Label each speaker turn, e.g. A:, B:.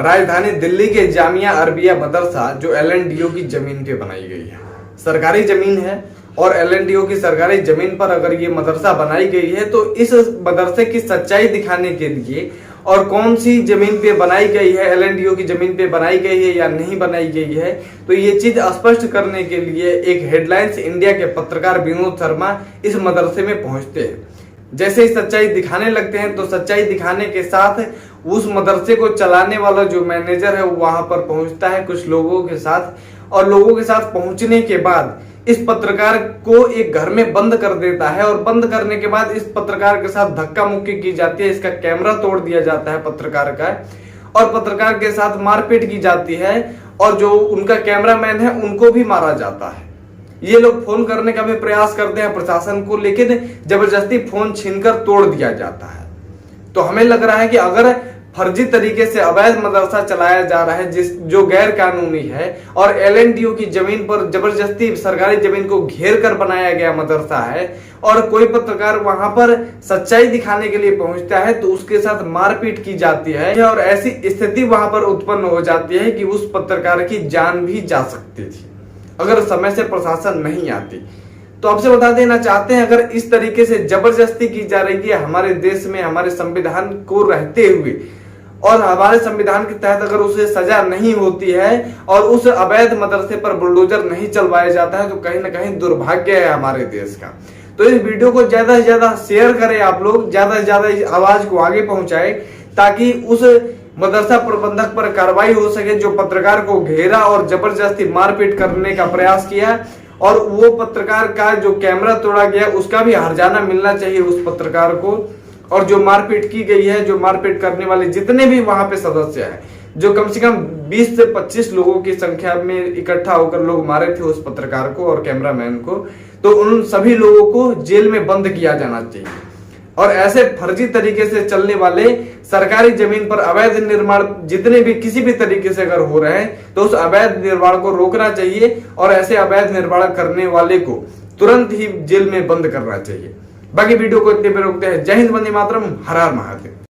A: राजधानी दिल्ली के जामिया अरबिया मदरसा जो एलएनडीओ की जमीन पे बनाई गई है, सरकारी जमीन है और एलएनडीओ की सरकारी जमीन पर अगर ये मदरसा बनाई गई है तो इस मदरसे की सच्चाई दिखाने के लिए और कौन सी जमीन पे बनाई गई है, एलएनडीओ की जमीन पे बनाई गई है या नहीं बनाई गई है, तो ये चीज स्पष्ट करने के लिए एक हेडलाइंस इंडिया के पत्रकार विनोद शर्मा इस मदरसे में पहुंचते हैं। जैसे ही सच्चाई दिखाने लगते हैं तो सच्चाई दिखाने के साथ उस मदरसे को चलाने वाला जो मैनेजर है वो वहां पर पहुंचता है कुछ लोगों के साथ, और लोगों के साथ पहुंचने के बाद इस पत्रकार को एक घर में बंद कर देता है और बंद करने के बाद इस पत्रकार के साथ धक्का मुक्की की जाती है, इसका कैमरा तोड़ दिया जाता है पत्रकार का, और पत्रकार के साथ मारपीट की जाती है और जो उनका कैमरामैन है उनको भी मारा जाता है। ये लोग फोन करने का भी प्रयास करते हैं प्रशासन को, लेकिन जबरदस्ती फोन छीनकर तोड़ दिया जाता है। तो हमें लग रहा है कि अगर फर्जी तरीके से अवैध मदरसा चलाया जा रहा है जो गैर कानूनी है और एलएनडीओ की जमीन पर जबरदस्ती सरकारी जमीन को घेर कर बनाया गया मदरसा है और कोई पत्रकार वहां पर सच्चाई दिखाने के लिए पहुंचता है तो उसके साथ मारपीट की जाती है और ऐसी स्थिति वहां पर उत्पन्न हो जाती है कि उस पत्रकार की जान भी जा सकती थी अगर समय से प्रशासन नहीं आती। तो आपसे बता देना चाहते हैं, अगर इस तरीके से जबरदस्ती की जा रही है हमारे देश में हमारे संविधान को रहते हुए और हमारे संविधान के तहत अगर उसे सजा नहीं होती है और उस अवैध मदरसे पर बुलडोजर नहीं चलवाया जाता है तो कहीं ना कहीं दुर्भाग्य है हमारे देश का। तो इस वीडियो को ज्यादा से ज्यादा शेयर करें, आप लोग ज्यादा से ज्यादा इस आवाज को आगे पहुंचाएं ताकि उस मदरसा प्रबंधक पर कार्रवाई हो सके जो पत्रकार को घेरा और जबरदस्ती मारपीट करने का प्रयास किया, और वो पत्रकार का जो कैमरा तोड़ा गया उसका भी हर्जाना मिलना चाहिए उस पत्रकार को। और जो मारपीट की गई है, जो मारपीट करने वाले जितने भी वहां पे सदस्य हैं, जो कम से कम 20 से 25 लोगों की संख्या में इकट्ठा होकर लोग मारे थे उस पत्रकार को और कैमरामैन को, तो उन सभी लोगों को जेल में बंद किया जाना चाहिए। और ऐसे फर्जी तरीके से चलने वाले सरकारी जमीन पर अवैध निर्माण जितने भी किसी भी तरीके से अगर हो रहे हैं तो उस अवैध निर्माण को रोकना चाहिए और ऐसे अवैध निर्माण करने वाले को तुरंत ही जेल में बंद करना चाहिए। बाकी वीडियो को इतने पे रोकते हैं। जय हिंद, वंदे मातरम, हर हर महादेव।